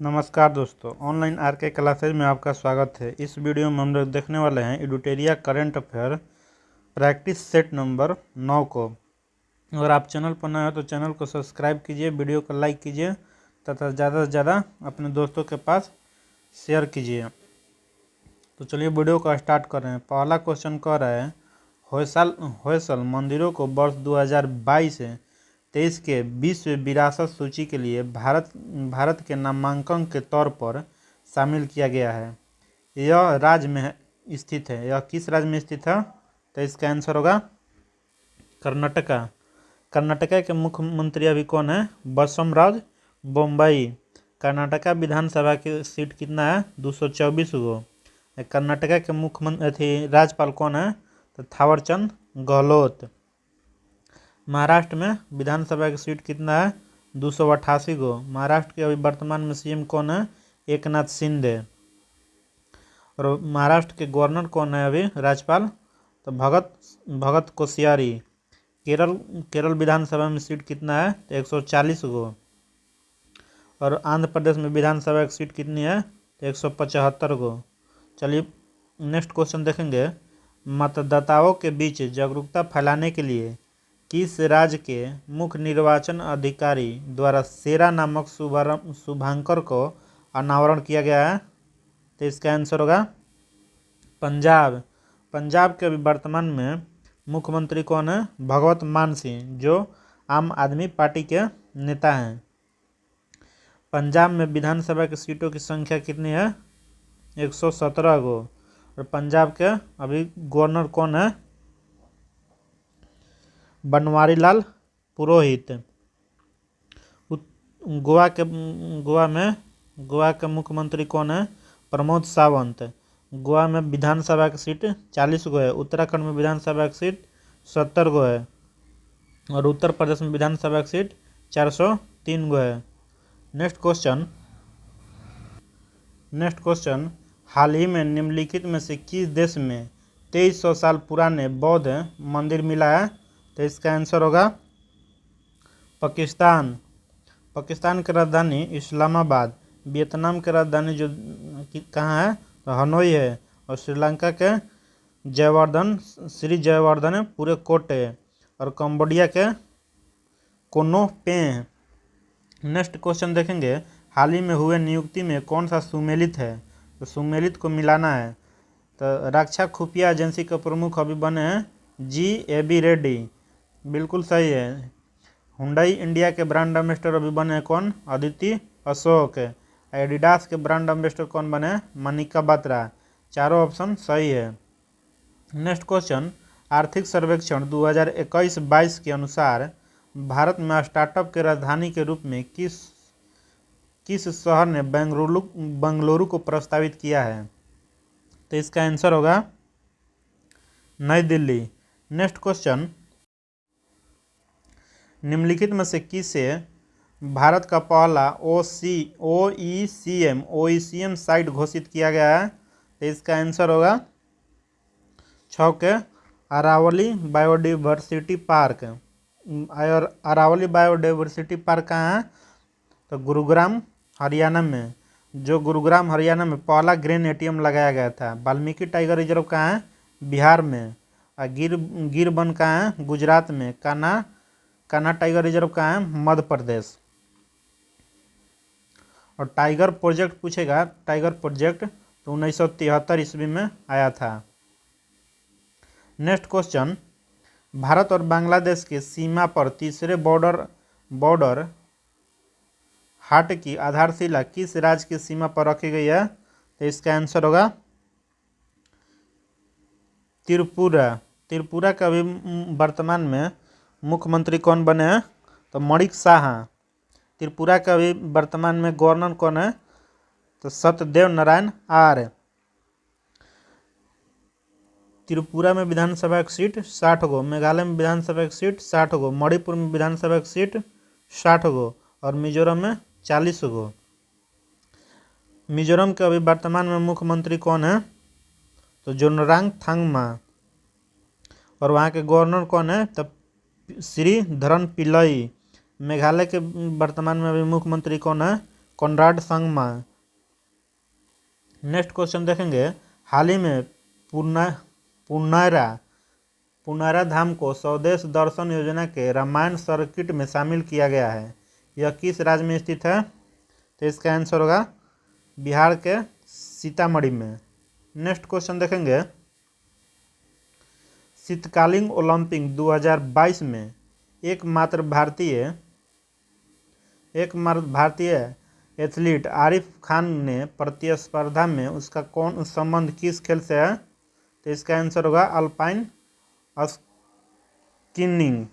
नमस्कार दोस्तों, online are के क्लासेज में आपका स्वागत है। इस वीडियो में हम लोग देखने वाले हैं एडुटेरिया current affair practice set number 9 को। अगर आप चैनल पर नए हो तो चैनल को सब्सक्राइब कीजिए, वीडियो को लाइक कीजिए तथा ज़्यादा से ज़्यादा अपने दोस्तों के पास शेयर कीजिए। तो चलिए वीडियो को स्टार्ट कर रहे हैं। पहला क्वेश्चन कह रहा है, होयसल मंदिरों को वर्ष 2022-23 के विश्व विरासत सूची के लिए भारत के नामांकन के तौर पर शामिल किया गया है। यह राज्य में स्थित है। यह किस राज्य में स्थित है? तो इसका आंसर होगा कर्नाटका। कर्नाटका के मुख्यमंत्री अभी कौन है? बसवराज बोम्मई। कर्नाटका विधानसभा की सीट कितना है? 224 गो। कर्नाटका के मुख्यमंत्री राज्यपाल कौन है? तो थावरचंद गहलोत। महाराष्ट्र में विधानसभा की सीट कितना है? 288 गो। महाराष्ट्र के अभी वर्तमान में सीएम कौन है? एकनाथ शिंदे। और महाराष्ट्र के गवर्नर कौन है अभी राज्यपाल? तो भगत कोश्यारी। केरल विधानसभा में सीट कितना है? तो 140 गो। और आंध्र प्रदेश में विधानसभा की सीट कितनी है? तो 175 गो। चलिए नेक्स्ट क्वेश्चन देखेंगे। मतदाताओं के बीच जागरूकता फैलाने के लिए किस राज्य के मुख्य निर्वाचन अधिकारी द्वारा सेरा नामक शुभांकर को अनावरण किया गया है? तो इसका आंसर होगा पंजाब। पंजाब के अभी वर्तमान में मुख्यमंत्री कौन है? भगवत मान सिंह, जो आम आदमी पार्टी के नेता हैं। पंजाब में विधानसभा की सीटों की संख्या कितनी है? 117 गो। और पंजाब के अभी गवर्नर कौन है? बनवारी लाल पुरोहित। गोवा के मुख्यमंत्री कौन है? प्रमोद सावंत। गोवा में विधानसभा की सीट 40 गो है। उत्तराखंड में विधानसभा की सीट 70 गो है। और उत्तर प्रदेश में विधानसभा की सीट 403 गो है। नेक्स्ट क्वेश्चन, हाल ही में निम्नलिखित में से किस देश में 2300 साल पुराने बौद्ध मंदिर मिला है? तो इसका आंसर होगा पाकिस्तान। पाकिस्तान की राजधानी इस्लामाबाद। वियतनाम की राजधानी जो कहाँ है? तो हनोई है। और श्रीलंका के श्री जयवर्धन पूरे कोट है। और कंबोडिया के कोनो पे हैं। नेक्स्ट क्वेश्चन देखेंगे। हाल ही में हुए नियुक्ति में कौन सा सुमेलित है? तो सुमेलित को मिलाना है। तो रक्षा खुफिया एजेंसी के प्रमुख अभी बने हैं G.A.B. रेड्डी। बिल्कुल सही है। हुंडई इंडिया के ब्रांड एम्बेसडर अभी बने हैं कौन? अदिति अशोक। एडिडास के ब्रांड एम्बेसडर कौन बने? मनिका बात्रा। चारों ऑप्शन सही है। नेक्स्ट क्वेश्चन, आर्थिक सर्वेक्षण 2021-22 के अनुसार भारत में स्टार्टअप के राजधानी के रूप में किस शहर ने बेंगलुरु को प्रस्तावित किया है? तो इसका आंसर होगा नई दिल्ली। नेक्स्ट क्वेश्चन, निम्नलिखित में से किसे भारत का पहला OECM साइट घोषित किया गया है? तो इसका आंसर होगा 6 के Aravali biodiversity park. Aravali biodiversity park कहाँ है? तो गुरुग्राम हरियाणा में। जो गुरुग्राम हरियाणा में पहला ग्रीन एटीएम लगाया गया था। वाल्मीकि टाइगर रिजर्व कहाँ है? बिहार में। और गिर वन कहाँ है? गुजरात में। कान्हा टाइगर रिजर्व कहाँ है? मध्य प्रदेश। और टाइगर प्रोजेक्ट पूछेगा। टाइगर प्रोजेक्ट तो 1973 ईस्वी में आया था। नेक्स्ट क्वेश्चन, भारत और बांग्लादेश की सीमा पर तीसरे बॉर्डर हाट की आधारशिला किस राज्य की सीमा पर रखी गई है? तो इसका आंसर होगा त्रिपुरा। त्रिपुरा का अभी वर्तमान में मुख्यमंत्री कौन बने हैं? तो मणिक साहा। त्रिपुरा का अभी वर्तमान में गवर्नर कौन है? तो सत्यदेव नारायण आर्य। त्रिपुरा में विधानसभा की सीट 60 गो। मेघालय में विधानसभा की सीट 60 गो। मणिपुर में विधानसभा की सीट 60 गो। और मिजोरम में 40 गो। मिजोरम के अभी वर्तमान में मुख्यमंत्री कौन है? तो जोनरांग थांगमा। और वहाँ के गवर्नर कौन है? तो श्री धरन पिल्लई। मेघालय के वर्तमान में अभी मुख्यमंत्री कौन है? कॉनराड संगमा। नेक्स्ट क्वेश्चन देखेंगे, हाल ही में पुनारा धाम को स्वदेश दर्शन योजना के रामायण सर्किट में शामिल किया गया है। यह किस राज्य में स्थित है? तो इसका आंसर होगा बिहार के सीतामढ़ी में। नेक्स्ट क्वेश्चन देखेंगे, शीतकालीन ओलंपिक 2022 में एकमात्र भारतीय एथलीट आरिफ खान ने प्रतिस्पर्धा में उसका कौन संबंध किस खेल से है? तो इसका आंसर होगा अल्पाइन स्कीइंग।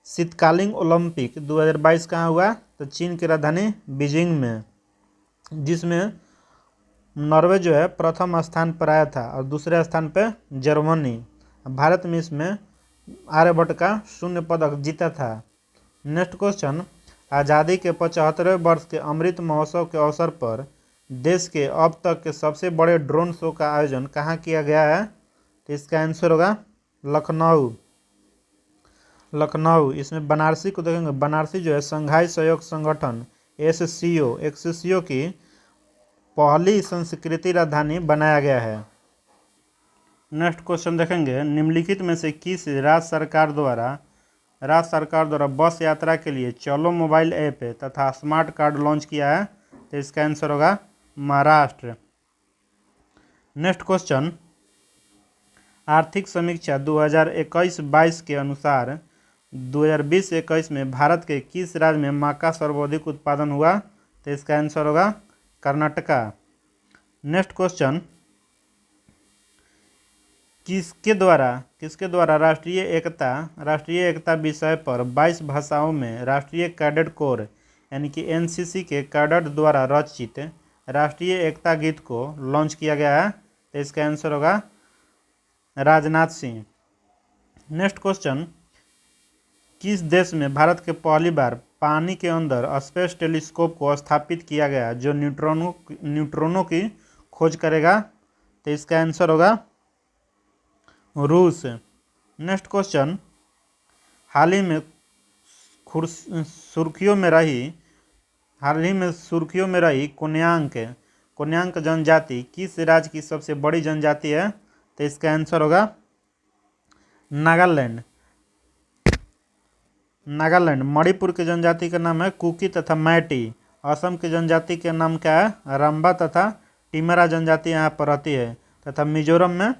शीतकालीन ओलंपिक 2022 कहाँ हुआ? तो चीन की राजधानी बीजिंग में, जिसमें नॉर्वे जो है प्रथम स्थान पर आया था और दूसरे स्थान पर जर्मनी। भारत में इसमें आर्यभट्ट का 0 पदक जीता था। नेक्स्ट क्वेश्चन, आज़ादी के 75वें वर्ष के अमृत महोत्सव के अवसर पर देश के अब तक के सबसे बड़े ड्रोन शो का आयोजन कहाँ किया गया है? तो इसका आंसर होगा लखनऊ। इसमें बनारसी को देखेंगे, बनारसी जो है संघाई सहयोग संगठन SCO की पहली संस्कृति राजधानी बनाया गया है। नेक्स्ट क्वेश्चन देखेंगे, निम्नलिखित में से किस राज्य सरकार द्वारा बस यात्रा के लिए चलो मोबाइल ऐप तथा स्मार्ट कार्ड लॉन्च किया है? तो इसका आंसर होगा महाराष्ट्र। नेक्स्ट क्वेश्चन, आर्थिक समीक्षा 2021-22 के अनुसार 2020-21 में भारत के किस राज्य में माँ का सर्वाधिक उत्पादन हुआ? तो इसका आंसर होगा कर्नाटका। नेक्स्ट क्वेश्चन, किसके द्वारा राष्ट्रीय एकता विषय पर 22 भाषाओं में राष्ट्रीय कैडेट कोर यानी कि NCC के कैडेट द्वारा रचित राष्ट्रीय एकता गीत को लॉन्च किया गया है? तो इसका आंसर होगा राजनाथ सिंह। नेक्स्ट क्वेश्चन, किस देश में भारत के पहली बार पानी के अंदर स्पेस टेलीस्कोप को स्थापित किया गया जो न्यूट्रॉनों की खोज करेगा? तो इसका आंसर होगा रूस। नेक्स्ट क्वेश्चन, हाल ही में सुर्खियों में रही कोन्यांक जनजाति किस राज्य की सबसे बड़ी जनजाति है? तो इसका आंसर होगा नागालैंड। मणिपुर की जनजाति का नाम है कुकी तथा मैटी। असम की जनजाति के नाम क्या है? रंबा तथा टिमरा जनजाति यहाँ पर रहती है। तथा मिजोरम में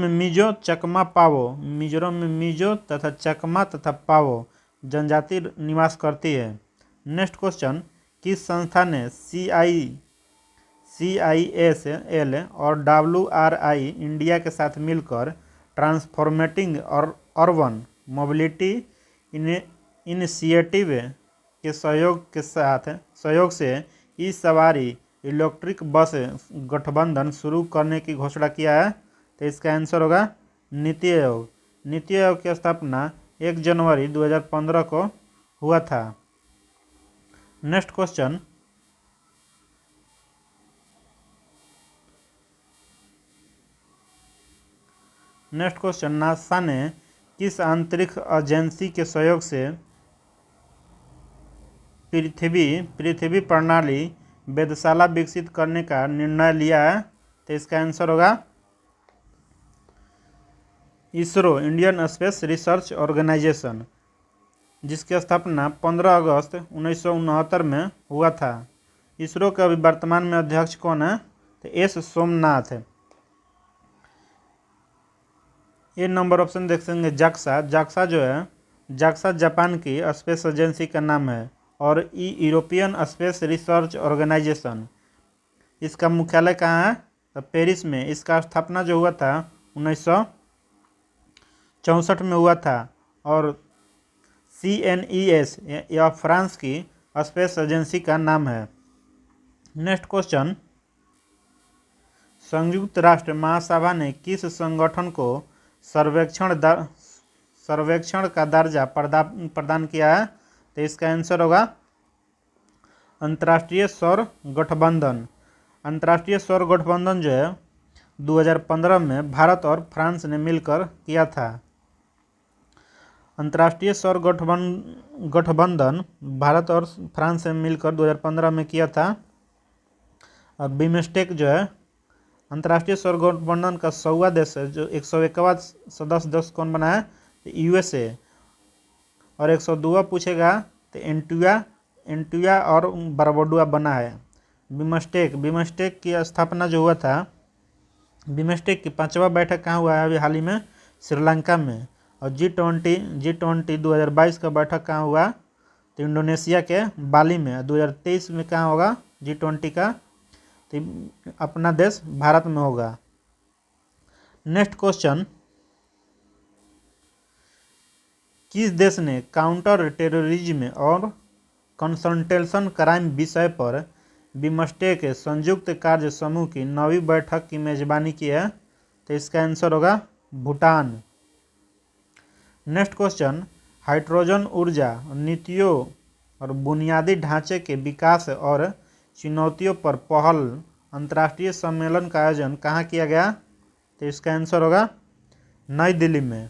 मिजो तथा चकमा तथा पावो जनजाति निवास करती है। नेक्स्ट क्वेश्चन, किस संस्था ने CISL और WRI इंडिया के साथ मिलकर ट्रांसफॉर्मेटिंग अर्बन मोबिलिटी इनिशिएटिव के सहयोग से ई सवारी इलेक्ट्रिक बस गठबंधन शुरू करने की घोषणा किया है? तो इसका आंसर होगा नीति आयोग। नीति आयोग की स्थापना 1 जनवरी 2015 को हुआ था। नेक्स्ट क्वेश्चन, नासा ने किस अंतरिक्ष एजेंसी के सहयोग से पृथ्वी प्रणाली वेधशाला विकसित करने का निर्णय लिया है? तो इसका आंसर होगा ISRO, Indian space research organisation, जिसकी स्थापना 15 अगस्त 1969 में हुआ था। इसरो के अभी वर्तमान में अध्यक्ष कौन है? तो S सोमनाथ है। ये नंबर ऑप्शन देख सकेंगे जाक्सा जो है जाक्सा जापान की स्पेस एजेंसी का नाम है और यूरोपियन स्पेस रिसर्च ऑर्गेनाइजेशन, इसका मुख्यालय कहाँ है? तो पेरिस में। इसका स्थापना जो हुआ था 1964 में हुआ था। और CNES यह फ्रांस की स्पेस एजेंसी का नाम है। नेक्स्ट क्वेश्चन, संयुक्त राष्ट्र महासभा ने किस संगठन को सर्वेक्षण का दर्जा प्रदान किया है? तो इसका आंसर होगा अंतर्राष्ट्रीय सौर गठबंधन। अंतर्राष्ट्रीय सौर गठबंधन जो है 2015 में भारत और फ्रांस ने मिलकर किया था। अंतर्राष्ट्रीय सौर गठबंधन भारत और फ्रांस से मिलकर 2015 में किया था। और बिमस्टेक जो है अंतर्राष्ट्रीय सौर गठबंधन का 100वां देश है, जो 101वां सदस्य देश कौन बना है, यूएसए। और 102वां पूछेगा तो एंटुआ और बारबुडा बना है। बिमस्टेक की स्थापना जो हुआ था, बिमस्टेक की 5वां बैठक कहाँ हुआ है अभी हाल ही में, श्रीलंका में। और G20 2022 का बैठक कहाँ हुआ, तो इंडोनेशिया के बाली में। 2023 में कहाँ होगा G20 का, तो अपना देश भारत में होगा। नेक्स्ट क्वेश्चन, किस देश ने काउंटर टेररिज्म और कंसल्टेशन क्राइम विषय पर बिमस्टेक संयुक्त कार्य समूह की 9वीं बैठक की मेजबानी की है, तो इसका आंसर होगा भूटान। नेक्स्ट क्वेश्चन, हाइड्रोजन ऊर्जा नीतियों और बुनियादी ढांचे के विकास और चुनौतियों पर पहल अंतर्राष्ट्रीय सम्मेलन का आयोजन कहाँ किया गया, तो इसका आंसर होगा नई दिल्ली में।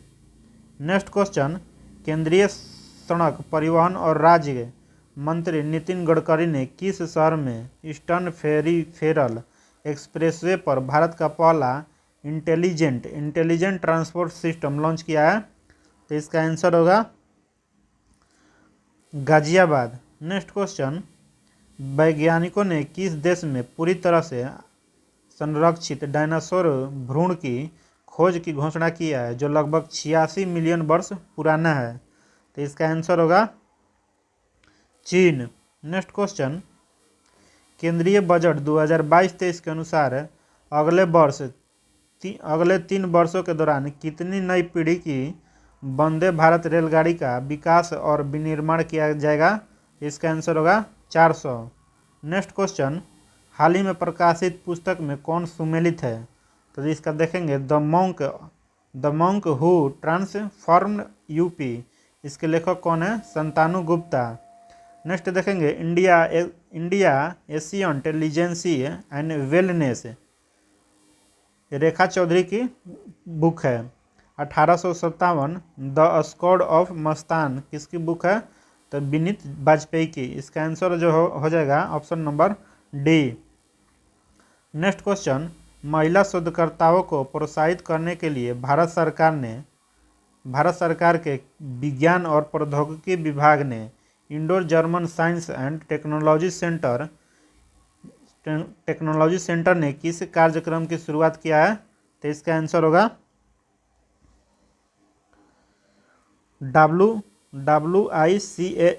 नेक्स्ट क्वेश्चन, केंद्रीय सड़क परिवहन और राज्य मंत्री नितिन गडकरी ने किस शहर में ईस्टर्न फेरिफेरल एक्सप्रेसवे पर भारत का पहला इंटेलिजेंट ट्रांसपोर्ट सिस्टम लॉन्च किया है, तो इसका आंसर होगा गाजियाबाद। नेक्स्ट क्वेश्चन, वैज्ञानिकों ने किस देश में पूरी तरह से संरक्षित डायनासोर भ्रूण की खोज की घोषणा की है, जो लगभग 86 मिलियन वर्ष पुराना है, तो इसका आंसर होगा चीन। नेक्स्ट क्वेश्चन, केंद्रीय बजट 2022-23 के अनुसार अगले 3 वर्षों के दौरान कितनी नई पीढ़ी की वंदे भारत रेलगाड़ी का विकास और विनिर्माण किया जाएगा, इसका आंसर होगा 400। नेक्स्ट क्वेश्चन, हाल ही में प्रकाशित पुस्तक में कौन सुमेलित है, तो इसका देखेंगे the monk who transformed UP. इसके लेखक कौन है, संतानु गुप्ता। नेक्स्ट देखेंगे India Asian intelligence and wellness, Rekha Chaudhary की बुक है। 1857 द स्क्वाड ऑफ मस्तान किसकी बुक है, तो विनीत वाजपेयी की। इसका आंसर जो हो जाएगा option number D. Next question, महिला शोधकर्ताओं को प्रोत्साहित करने के लिए भारत सरकार के विज्ञान और प्रौद्योगिकी विभाग ने Indo German science and technology centre ने किस कार्यक्रम की शुरुआत किया है, तो इसका आंसर होगा WISER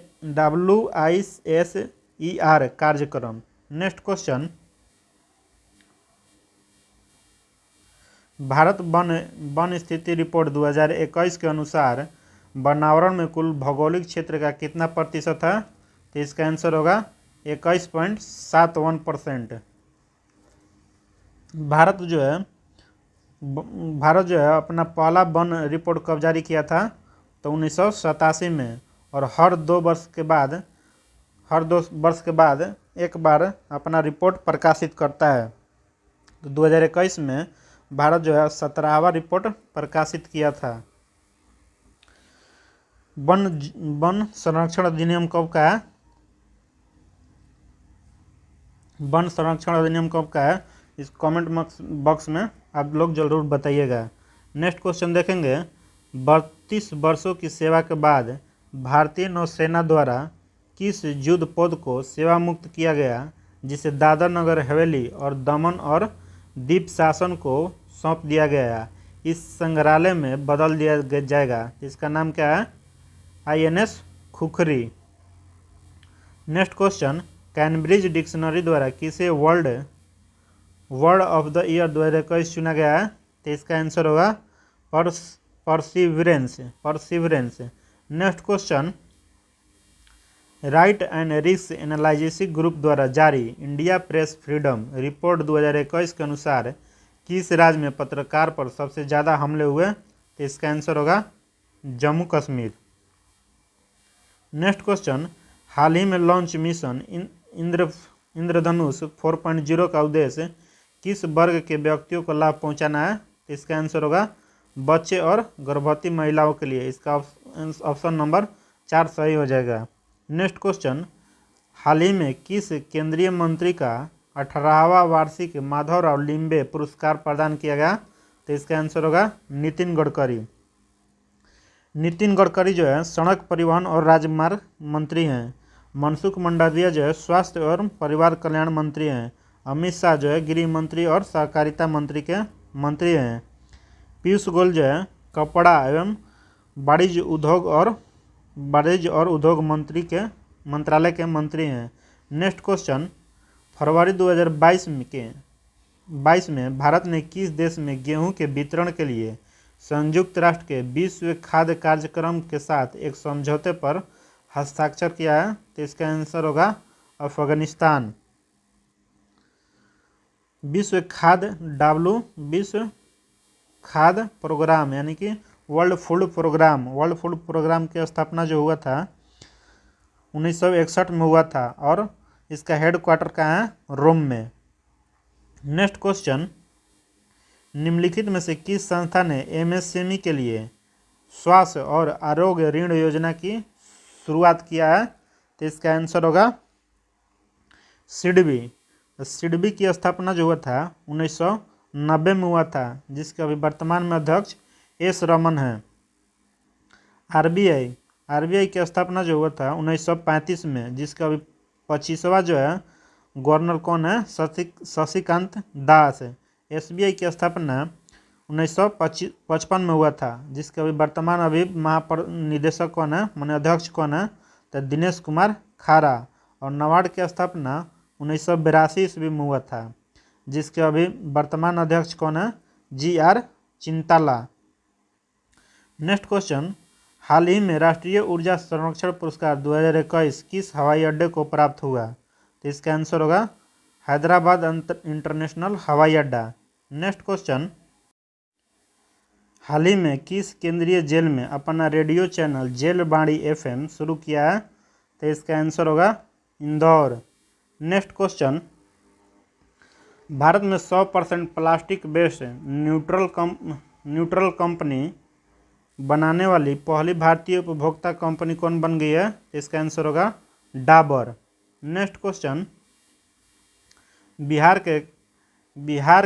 कार्यक्रम। नेक्स्ट क्वेश्चन, भारत वन स्थिति रिपोर्ट 2021 के अनुसार वनावरण में कुल भौगोलिक क्षेत्र का कितना प्रतिशत है, तो इसका आंसर होगा 21.71%। भारत जो है अपना पहला वन रिपोर्ट कब जारी किया था, तो 1987 में। और हर 2 वर्ष के बाद एक बार अपना रिपोर्ट प्रकाशित करता है। तो 2021 में भारत जो है 17वां रिपोर्ट प्रकाशित किया था। वन संरक्षण अधिनियम कब का है, वन संरक्षण अधिनियम कब का है, इस कमेंट बॉक्स में आप लोग जरूर बताइएगा। नेक्स्ट क्वेश्चन देखेंगे, 32 वर्षों की सेवा के बाद भारतीय नौसेना द्वारा किस युद्धपोत को सेवा मुक्त किया गया, जिसे दादर नगर हवेली और दमन और दीप शासन को सौंप दिया गया, इस संग्रहालय में बदल दिया जाएगा। इसका नाम क्या है, INS Khukri. Next question, Cambridge dictionary द्वारा किसे वर्ड ऑफ द ईयर 2021 चुना गया है, तो इसका आंसर होगा perseverance. Next question, right and risk analysis group द्वारा जारी इंडिया प्रेस फ्रीडम रिपोर्ट 2021 के अनुसार किस राज्य में पत्रकार पर सबसे ज़्यादा हमले हुए, तो इसका आंसर होगा जम्मू कश्मीर। नेक्स्ट क्वेश्चन, हाल ही में लॉन्च मिशन इंद्रधनुष 4.0 का उद्देश्य किस वर्ग के व्यक्तियों को लाभ पहुंचाना है, तो इसका आंसर होगा बच्चे और गर्भवती महिलाओं के लिए। इसका ऑप्शन नंबर 4 सही हो जाएगा। नेक्स्ट क्वेश्चन, हाल ही में किस केंद्रीय मंत्री का 18वां वार्षिक माधवराव लिम्बे पुरस्कार प्रदान किया गया? तो इसका आंसर होगा नितिन गडकरी। नितिन गडकरी जो है सड़क परिवहन और राजमार्ग मंत्री हैं। मनसुख मंडाविया जो है स्वास्थ्य और परिवार कल्याण मंत्री हैं। अमित शाह जो है गृह मंत्री और सहकारिता मंत्री के मंत्री हैं। पीयूष गोयल जो है कपड़ा एवं वाणिज्य और उद्योग मंत्री के मंत्रालय के मंत्री हैं। नेक्स्ट क्वेश्चन, फरवरी 2022 में भारत ने किस देश में गेहूं के वितरण के लिए संयुक्त राष्ट्र के विश्व खाद्य कार्यक्रम के साथ एक समझौते पर हस्ताक्षर किया है? तो इसका आंसर होगा अफगानिस्तान। विश्व खाद्य प्रोग्राम यानी कि वर्ल्ड फूड प्रोग्राम की स्थापना जो हुआ था 1961 में हुआ था और इसका हेडक्वार्टर कहाँ है? रोम में। नेक्स्ट क्वेश्चन, निम्नलिखित में से किस संस्था ने एमएसएमई के लिए स्वास्थ्य और आरोग्य ऋण योजना की शुरुआत किया है? तो इसका आंसर होगा सिडबी। सिडबी की स्थापना जो हुआ था 1990 में हुआ था, जिसके अभी वर्तमान में अध्यक्ष एस रमन है। आरबीआई की स्थापना जो हुआ था 1935 में, जिसका अभी 25वां जो है गवर्नर कौन है? शशिकांत दास। एसबीआई की स्थापना 1955 में हुआ था, जिसके अभी वर्तमान निदेशक कौन है, माने अध्यक्ष कौन है? तो दिनेश कुमार खारा। और नाबार्ड की स्थापना 1982 ईस्वी में हुआ था, जिसके अभी वर्तमान अध्यक्ष कौन है? GR चिंताला। नेक्स्ट क्वेश्चन, हाल ही में राष्ट्रीय ऊर्जा संरक्षण पुरस्कार 2021 किस हवाई अड्डे को प्राप्त हुआ? तो इसका आंसर होगा हैदराबाद इंटरनेशनल हवाई अड्डा। नेक्स्ट क्वेश्चन, हाल ही में किस केंद्रीय जेल में अपना रेडियो चैनल जेलबाड़ी FM शुरू किया है? तो इसका आंसर होगा इंदौर। नेक्स्ट क्वेश्चन, भारत में 100% प्लास्टिक बेस्ड न्यूट्रल कंपनी बनाने वाली पहली भारतीय उपभोक्ता कंपनी कौन बन गई है? इसका आंसर होगा डाबर। नेक्स्ट क्वेश्चन, बिहार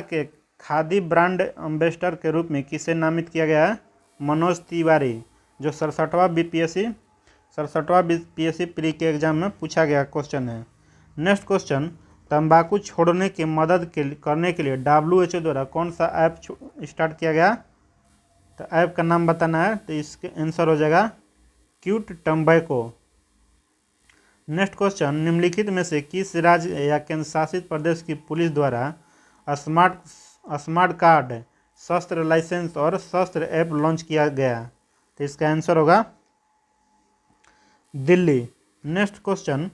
के खादी ब्रांड एम्बेसडर के रूप में किसे नामित किया गया है? मनोज तिवारी, जो 67वां बीपीएससी प्री के एग्जाम में पूछा गया क्वेश्चन है। नेक्स्ट क्वेश्चन, तंबाकू छोड़ने की मदद करने के लिए WHO द्वारा कौन सा ऐप स्टार्ट किया गया? तो ऐप का नाम बताना है, तो इसके आंसर हो जाएगा क्यूट टम्बैको। नेक्स्ट क्वेश्चन, निम्नलिखित में से किस राज्य या केंद्र शासित प्रदेश की पुलिस द्वारा स्मार्ट कार्ड, शस्त्र लाइसेंस और शस्त्र ऐप लॉन्च किया गया? तो इसका आंसर होगा दिल्ली। नेक्स्ट क्वेश्चन,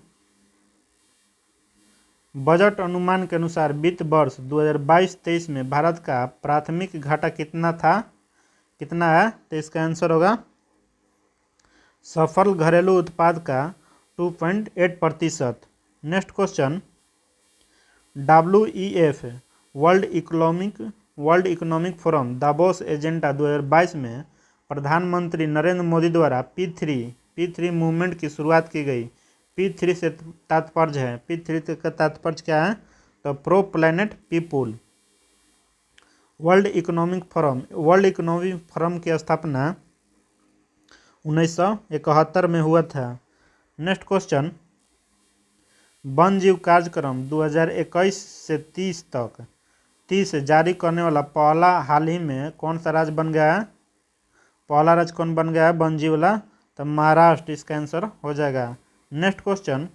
बजट अनुमान के अनुसार वित्त वर्ष 2022-23 में भारत का प्राथमिक घाटा कितना है? तो इसका आंसर होगा सफल घरेलू उत्पाद का 2.8%। Next question, WEF world economic forum Davos agenda 2022 में प्रधानमंत्री नरेंद्र मोदी द्वारा P3 मूवमेंट की शुरुआत की गई। P3 से तात्पर्य है, P3 का तात्पर्य क्या है? तो pro planet people. World economic forum की स्थापना 1971 में हुआ था। नेक्स्ट क्वेश्चन, वन जीव कार्यक्रम 2021 से 30 जारी करने वाला पहला हाल ही में कौन सा राज्य बन गया है? पहला राज्य कौन बन गया है वन जीव वाला? तो महाराष्ट्र इसका आंसर हो जाएगा। नेक्स्ट क्वेश्चन,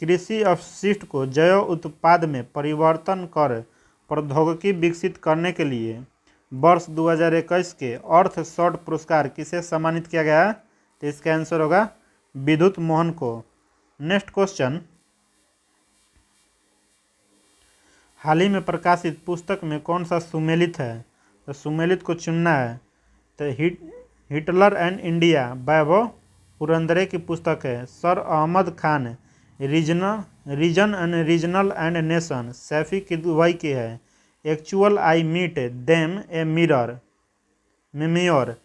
कृषि अपशिष्ट को जैव उत्पाद में परिवर्तन कर प्रौद्योगिकी विकसित करने के लिए वर्ष 2021 के अर्थ शॉर्ट पुरस्कार किसे सम्मानित किया गया है? तो इसका आंसर होगा विद्युत मोहन को। नेक्स्ट क्वेश्चन, हाल ही में प्रकाशित पुस्तक में कौन सा सुमेलित है? तो सुमेलित को चुनना है। तो Hitler and India Vaibhav Purandare की पुस्तक है। Sir Ahmad Khan reason and nation Saifi की दुबई की है। Actually I meet them a mirror memoir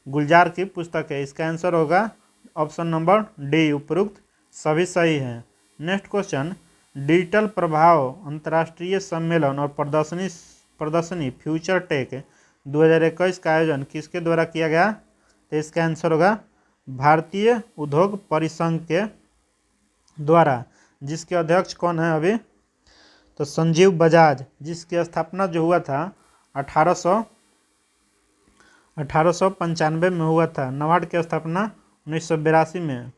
Gulzar की पुस्तक है। इसका आंसर होगा ऑप्शन नंबर डी, उपरोक्त सभी सही हैं। नेक्स्ट क्वेश्चन, डिजिटल प्रभाव अंतर्राष्ट्रीय सम्मेलन और प्रदर्शनी फ्यूचर टेक 2021 का आयोजन किसके द्वारा किया गया? तो इसका आंसर होगा भारतीय उद्योग परिसंघ के द्वारा, जिसके अध्यक्ष कौन है अभी? तो संजीव बजाज, जिसकी स्थापना जो हुआ था 1895 में हुआ था। नाबार्ड की स्थापना 1982 में,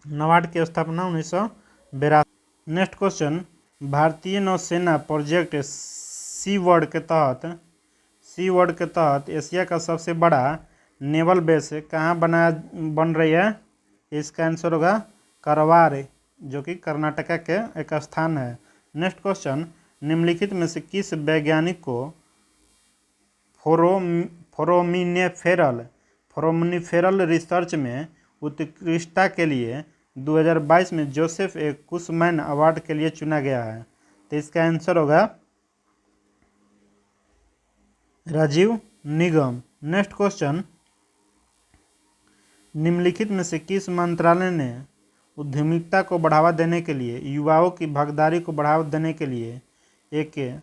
नाबार्ड की स्थापना 1982। नेक्स्ट क्वेश्चन, भारतीय नौसेना प्रोजेक्ट सी वर्ड के तहत एशिया का सबसे बड़ा नेवल बेस कहाँ बन रही है? इसका आंसर होगा करवार, जो कि कर्नाटका के एक स्थान है। नेक्स्ट क्वेश्चन, निम्नलिखित में से किस वैज्ञानिक को फोरामिनिफेरल रिसर्च में उत्कृष्टता के लिए 2022 में जोसेफ ए कुशमैन अवार्ड के लिए चुना गया है? तो इसका आंसर होगा राजीव निगम। नेक्स्ट क्वेश्चन, निम्नलिखित में से किस मंत्रालय ने उद्यमिता को बढ़ावा देने के लिए, युवाओं की भागीदारी को बढ़ावा देने के लिए एक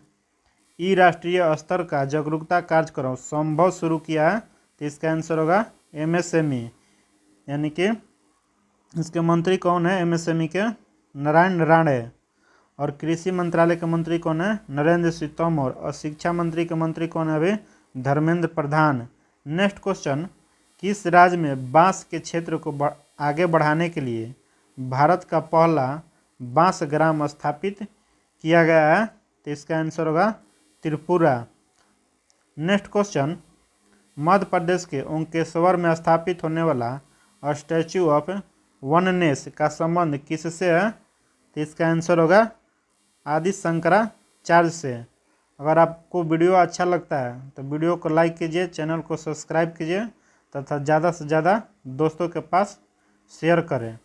ई राष्ट्रीय स्तर का जागरूकता कार्यक्रम संभव शुरू किया है? तो इसका आंसर होगा MSME, यानी कि इसके मंत्री कौन है? MSME के नारायण राणे। और कृषि मंत्रालय के मंत्री कौन है? नरेंद्र सिंह तोमर। और शिक्षा मंत्री के मंत्री कौन है अभी? धर्मेंद्र प्रधान। नेक्स्ट क्वेश्चन, किस राज्य में बांस के क्षेत्र को आगे बढ़ाने के लिए भारत का पहला बांस ग्राम स्थापित किया गया है? तो इसका आंसर होगा त्रिपुरा। नेक्स्ट क्वेश्चन, मध्य प्रदेश के ओंकेश्वर में स्थापित होने वाला स्टैचू ऑफ वननेस का संबंध किससे है? तो इसका आंसर होगा आदि शंकराचार्य से। अगर आपको वीडियो अच्छा लगता है तो वीडियो को लाइक कीजिए, चैनल को सब्सक्राइब कीजिए तथा ज़्यादा से ज़्यादा दोस्तों के पास शेयर करें।